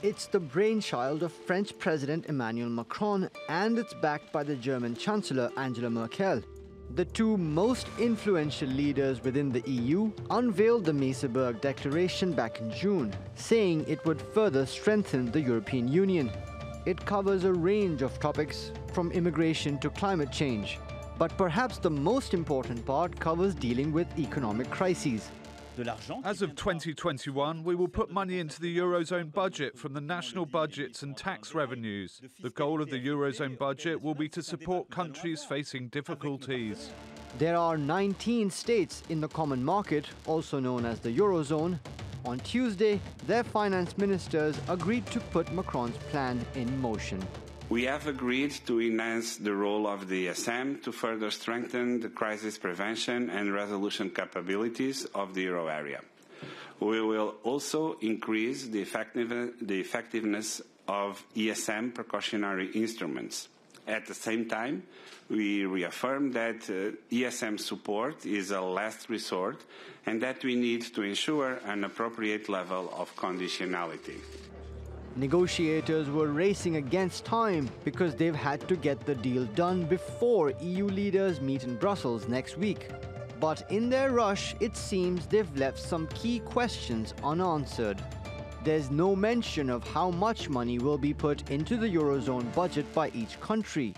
It's the brainchild of French President Emmanuel Macron, and it's backed by the German Chancellor Angela Merkel. The two most influential leaders within the EU unveiled the Meseberg Declaration back in June, saying it would further strengthen the European Union. It covers a range of topics, from immigration to climate change. But perhaps the most important part covers dealing with economic crises. As of 2021, we will put money into the Eurozone budget from the national budgets and tax revenues. The goal of the Eurozone budget will be to support countries facing difficulties. There are 19 states in the common market, also known as the Eurozone. On Tuesday, their finance ministers agreed to put Macron's plan in motion. We have agreed to enhance the role of the ESM to further strengthen the crisis prevention and resolution capabilities of the euro area. We will also increase the effectiveness of ESM precautionary instruments. At the same time, we reaffirm that ESM support is a last resort and that we need to ensure an appropriate level of conditionality. Negotiators were racing against time because they've had to get the deal done before EU leaders meet in Brussels next week. But in their rush, it seems they've left some key questions unanswered. There's no mention of how much money will be put into the Eurozone budget by each country,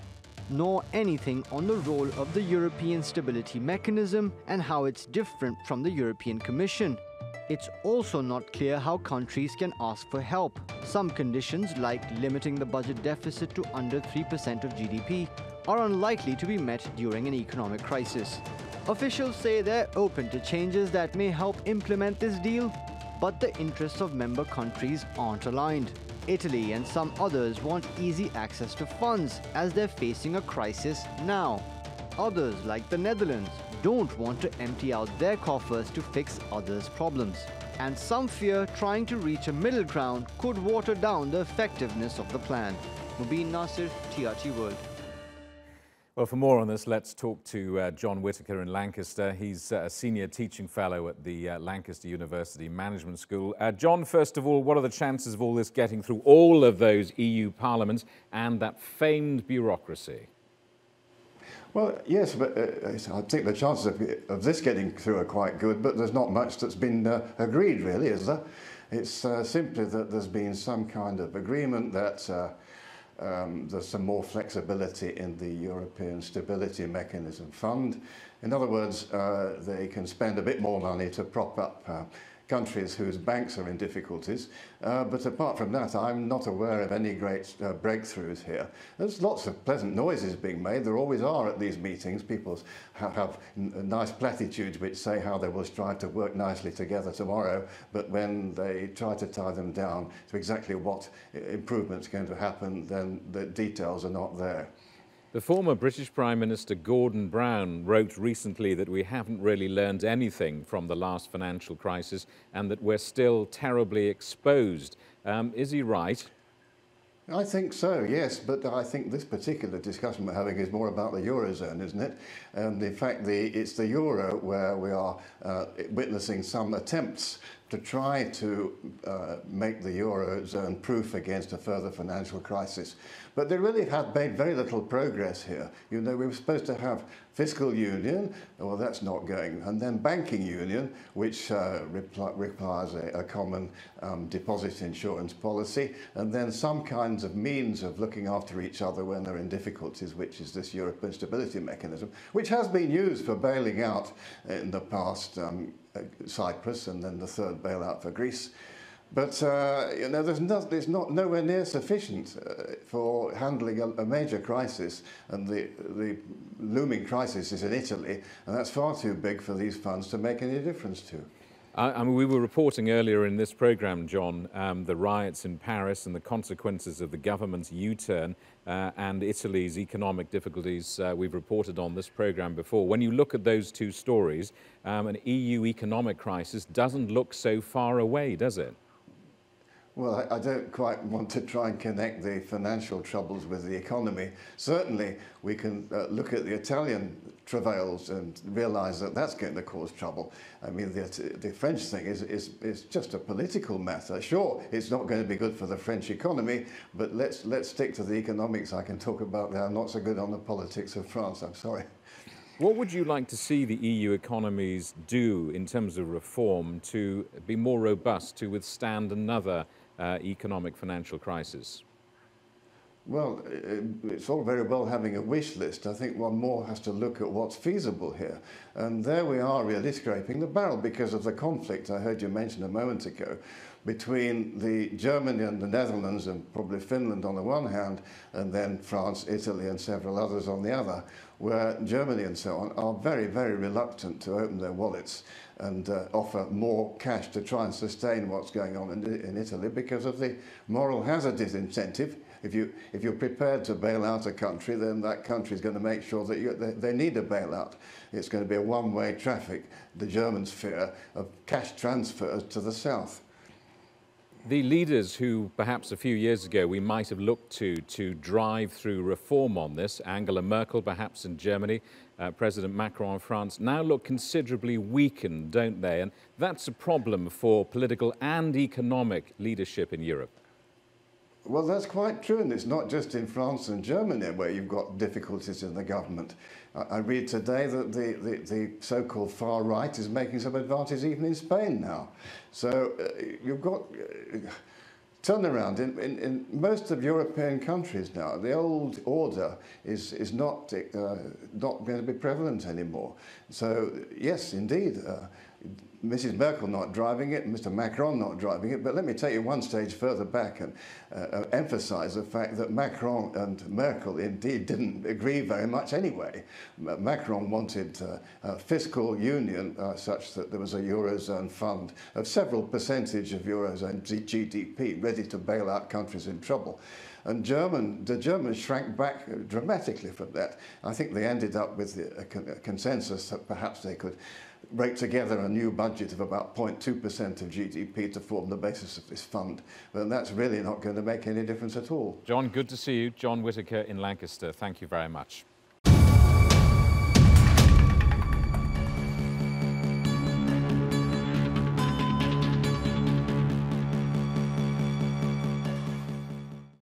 nor anything on the role of the European Stability Mechanism and how it's different from the European Commission. It's also not clear how countries can ask for help. Some conditions, like limiting the budget deficit to under 3% of GDP, are unlikely to be met during an economic crisis. Officials say they're open to changes that may help implement this deal, but the interests of member countries aren't aligned. Italy and some others want easy access to funds as they're facing a crisis now. Others, like the Netherlands, don't want to empty out their coffers to fix others' problems. And some fear trying to reach a middle ground could water down the effectiveness of the plan. Mobin Nasir, TRT World. Well, for more on this, let's talk to John Whittaker in Lancaster. He's a senior teaching fellow at the Lancaster University Management School. John, first of all, what are the chances of all this getting through all of those EU parliaments and that famed bureaucracy? Well, yes, but I think the chances of this getting through are quite good, but there's not much that's been agreed, really, is there? It's simply that there's been some kind of agreement that there's some more flexibility in the European Stability Mechanism Fund. In other words, they can spend a bit more money to prop up countries whose banks are in difficulties. But apart from that, I'm not aware of any great breakthroughs here. There's lots of pleasant noises being made. There always are at these meetings. People have nice platitudes which say how they will strive to work nicely together tomorrow, but when they try to tie them down to exactly what improvement's going to happen, then the details are not there. The former British Prime Minister Gordon Brown wrote recently that we haven't really learned anything from the last financial crisis and that we're still terribly exposed. Is he right? I think so, yes, but I think this particular discussion we're having is more about the Eurozone, isn't it? And in fact, it's the Euro where we are witnessing some attempts to try to make the Eurozone proof against a further financial crisis. But they really have made very little progress here. You know, we were supposed to have fiscal union, well, that's not going, and then banking union, which requires a common deposit insurance policy, and then some kinds of means of looking after each other when they're in difficulties, which is this European Stability Mechanism, which has been used for bailing out in the past Cyprus and then the third bailout for Greece. But you know, there's nowhere near sufficient for handling a major crisis, and the looming crisis is in Italy, and that's far too big for these funds to make any difference to. I mean, we were reporting earlier in this programme, John, the riots in Paris and the consequences of the government's U-turn and Italy's economic difficulties we've reported on this programme before. When you look at those two stories, an EU economic crisis doesn't look so far away, does it? Well, I don't quite want to try and connect the financial troubles with the economy. Certainly, we can look at the Italian travails and realise that that's going to cause trouble. I mean, the French thing is just a political matter. Sure, it's not going to be good for the French economy, but let's stick to the economics. I can talk about that. I'm not so good on the politics of France, I'm sorry. What would you like to see the EU economies do in terms of reform to be more robust, to withstand another economic financial crisis? Well, it's all very well having a wish list. I think one more has to look at what's feasible here. And there we are really scraping the barrel because of the conflict I heard you mention a moment ago between the Germany and the Netherlands and probably Finland on the one hand, and then France, Italy and several others on the other, where Germany and so on are very, very reluctant to open their wallets and offer more cash to try and sustain what's going on in Italy because of the moral hazard disincentive. If you're prepared to bail out a country, then that country is going to make sure that they need a bailout. It's going to be a one-way traffic, the Germans fear, of cash transfers to the south. The leaders who perhaps a few years ago we might have looked to drive through reform on this, Angela Merkel perhaps in Germany, President Macron in France, now look considerably weakened, don't they? And that's a problem for political and economic leadership in Europe. Well, that's quite true, and it's not just in France and Germany where you've got difficulties in the government. I read today that the so-called far right is making some advances even in Spain now. So you've got turnaround in most of European countries now. The old order is not going to be prevalent anymore. So yes, indeed. Mrs. Merkel not driving it, Mr. Macron not driving it, but let me take you one stage further back and emphasize the fact that Macron and Merkel indeed didn't agree very much anyway. Macron wanted a fiscal union such that there was a Eurozone fund of several percentage of Eurozone GDP ready to bail out countries in trouble. And the Germans shrank back dramatically from that. I think they ended up with a consensus that perhaps they could rake together a new budget of about 0.2% of GDP to form the basis of this fund. But that's really not going to make any difference at all. John, good to see you. John Whittaker in Lancaster. Thank you very much.